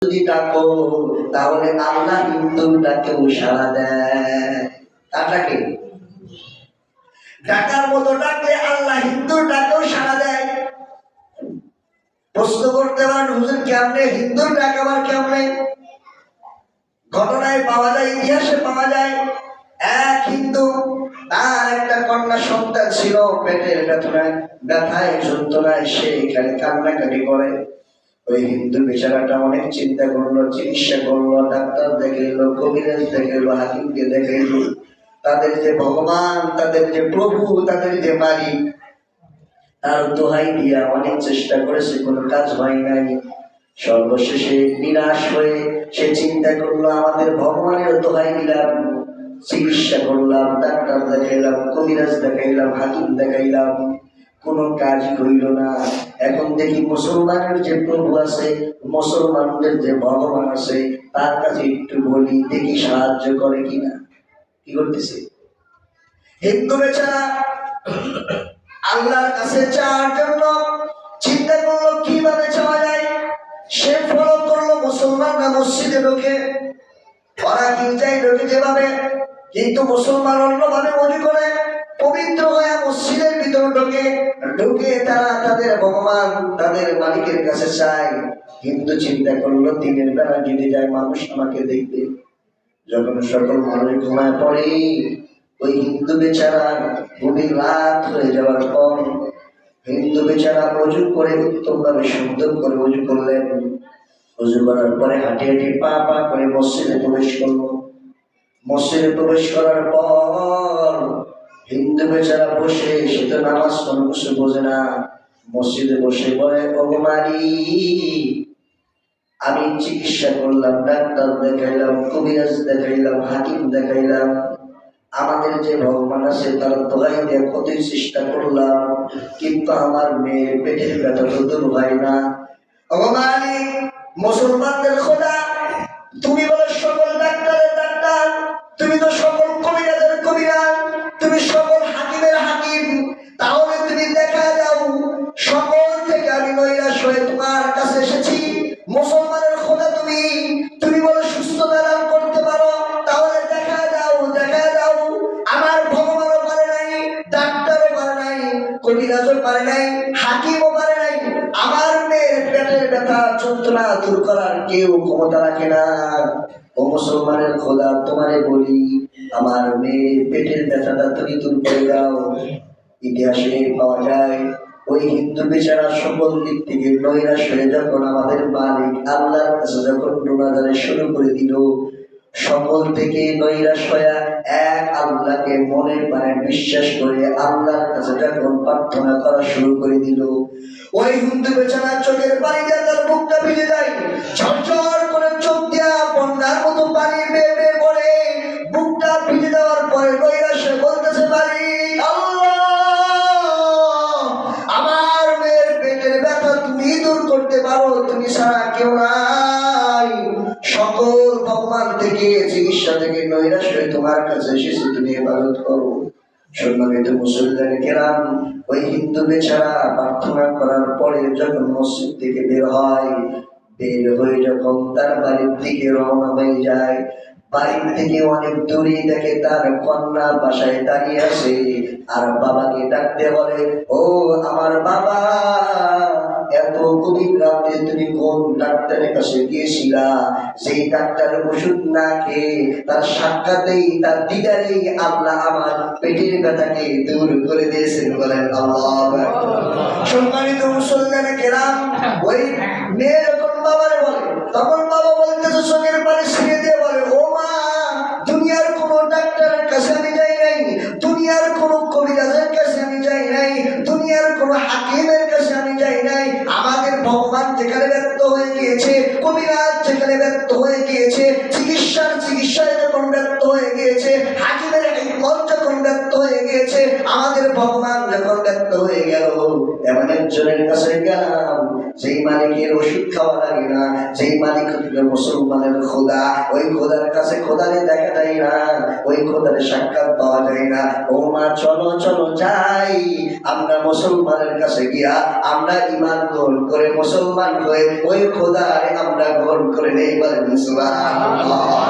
যদি ডাকো তাহলে আল্লাহ হিন্দুর ডাকেও সাড়া দেয়। তাটাকে ডাকার মতো ডাকলে আল্লাহ হিন্দুর ডাকেও সাড়া দেয়। প্রশ্ন করতে পারেন হুজুর কেমনে হিন্দুর ডাক আবার কেমনে? ঘটনায় পাওয়া যায়, ইতিহাসে পাওয়া যায়, এক হিন্দু তার একটা কন্যা সন্তান ছিল, পেটের ব্যথায় যন্ত্রণায় সে এখানে কান্নাকাটি করে। ওই হিন্দু বেচারাটা অনেক চিন্তা করলো, চিকিৎসা করলো, ডাক্তার দেখাইলো, কবিরাজ দেখাইলো, হাকিমকে দেখাইলো, তাদের যে ভগবান, তাদের যে প্রভু, তাদের যে মালিক, তার দোহাই দিয়া অনেক চেষ্টা করেছে, কোনো কাজ হয় নাই। সর্বশেষে নিরাশ হয়ে সে চিন্তা করলো আমাদের ভগবানের দোহাই দিলাম, চিকিৎসা করলাম, ডাক্তার দেখাইলাম, কবিরাজ দেখাইলাম, হাকিম দেখাইলাম, কোনো কাজ হইল না। এখন দেখি মুসলমানের যে প্রভু আছে, মুসলমানদের যে ভগবান আছে, তার কাছে একটু বলি, দেখি সাহায্য করে কিনা। কি করতেছে হিন্দু বেচারা? আল্লাহর কাছে চাওয়ার জন্য চিন্তা করলো কিভাবে চাওয়া যায়। সে ফলো করলো মুসলমানরা মসজিদে ঢোকে, ওরা গির্জায় ঢোকে যেভাবে, কিন্তু মুসলমান অন্যভাবে মনে করে পবিত্র হয়ে মসজিদের ভিতর ঢুকে তারা তাদের ভগবান, তাদের মালিকের কাছে চায়। হিন্দু চিন্তা করলো দিনের বেলা যদি যায় মানুষ আমাকে দেখবে। যখন সকল মানুষ ঘুমায় পড়ে, ওই হিন্দু বেচারা গভীর রাত হয়ে যাওয়ার পর হিন্দু বেচারা অজু করে উত্তম ভাবে সুন্দর করে অজু করলেন। অজু করার পরে হাঁটি হাঁটি পা পা করে মসজিদে প্রবেশ করলো। মসজিদে প্রবেশ করার পর হিন্দু বেচারা বসে, সে তো নামাজ কোনো কিছু বোঝে না, মসজিদে বসে বলে ভগবানী আমি চিকিৎসা করলাম, ডাক্তার দেখাইলাম, কবিরাজ দেখাইলাম, হাকিম দেখাইলাম, আমাদের যে ভগবান আছে তার দোহাই দিয়ে কতই চেষ্টা করলাম, কিন্তু আমার মেয়ের পেটের ব্যথা তো দূর হয় না। ভগবানী মুসলমানদের খোদা, তুমি বলো সকল ডাক্তারের ডাক্তার, তুমি তো সকল কবিরাজের কবিরাজ, তুমি সকল হাকিমের হাকিম, তাহলে তুমি দেখা দাও। সকল থেকে আমি নৈরাশ হয়ে তোমার কাছে এসেছি। মুসলমানের খোদা তুমি, তুমি বলো সুস্থতা দান করতে পারো, তাহলে দেখা দাও, দেখা দাও। আমার ভগবানও পারে নাই, ডাক্তারও পারে নাই, কবিরাজও পারে নাই, হাকিমও পারে নাই, আমার মেয়ের পেটের ব্যথা যন্ত্রণা দূর করার কেউ ক্ষমতা রাখে না। ও মুসলমানের খোদা, তোমারে বলি আমার মেয়ের পেটের ব্যথাটা তুমি দূর করে দাও। ইতিহাসে পাওয়া যায় ওই হিন্দু বেচারা সকল দিক থেকে নৈরাশ হয়ে যখন আমাদের মালিক আল্লাহর কাছে যখন ডোনাদারে শুরু করে দিল, সকল থেকে নৈরাশ হয়ে এক আল্লাহকে মনের প্রাণে বিশ্বাস করে আল্লাহর কাছে যখন প্রার্থনা করা শুরু করে দিল, ওই হিন্দু বেচারা চোখের পানি দিয়ে তার বুকটা ভিজে যায়, ঝরঝর করে চোখ দিয়া বন্যার মতো পানি বেয়ে বেয়ে পড়ে। বুকটা ভিজে দেওয়ার পরে নৈরাশে বলতেছে মালিক আল্লাহ, আমার মেয়ের পেটের ব্যথা তুমি দূর করতে পারো, তুমি ছাড়া কেউ নাই। সকল ভগবান থেকে চিকিৎসা থেকে নৈরাশ হয়ে তোমার কাছে এসেছি, তুমি ইবাদত করো। সম্মানিত মুসলমান কেরাম, ওই হিন্দু বেচারা প্রার্থনা করার পরে যখন মসজিদ থেকে বের হয়ে যখন তার বাড়ির দিকে রওনা হয়ে যায়, বাড়ির থেকে অনেক দূরে দেখে তার কন্যা বাসায় দাঁড়িয়ে আছে, আর বাবাকে ডাকতে বলে, ও আমার বাবা, এত গভীর রাতে তুমি কোন ডাক্তারের কাছে গিয়েছিলা? সেই ডাক্তারের ওষুধ না খেয়ে তার সাক্ষাতেই, তার দিদারেই আল্লাহ আমার পেটের ব্যথাকে দূর করে দিয়েছেন। বলেন আল্লাহু আকবার। সম্মানিত মুসলমান কেরাম, ওই মেয়ে যখন বাবারে বলে, তখন বাবা বলতেছে চোখের পানি ছিঁড়ে দিয়ে বলে, ও মা, দুনিয়ার কোন ডাক্তারের কাছে আমি যাই নাই, দুনিয়ার কোন কবিরাজের কাছে আমি যাই নাই, দুনিয়ার কোন হাকিমের কাছে আমি যাই নাই। আমাদের ভগবান যেখানে ব্যর্থ হয়ে গিয়েছে, কবিরাজ যেখানে ব্যর্থ হয়ে গিয়েছে, চিকিৎসায় যখন ব্যর্থ হয়ে গিয়েছে, হাকিমের হিকমত যখন ব্যর্থ হয়ে গিয়েছে, আমাদের ভগবান যখন ব্যর্থ হয়ে গেল, এমন একজনের কাছে গেলাম যেই মালিকের ওষুধ খাওয়া লাগে না, যেই মালিক হচ্ছে মুসলমানের খোদা, ওই খোদার কাছে খোদারে দেখা যায় না, ওই খোদারে সাক্ষাৎ পাওয়া যায় না। ও মা চলো চলো যাই, আমরা মুসলমানের কাছে গিয়া আমরা ঈমান গ্রহণ করে মুসলমান হয়ে ওই খোদারে আমরা গ্রহণ করে নেই। বলেন সুবহানাল্লাহ।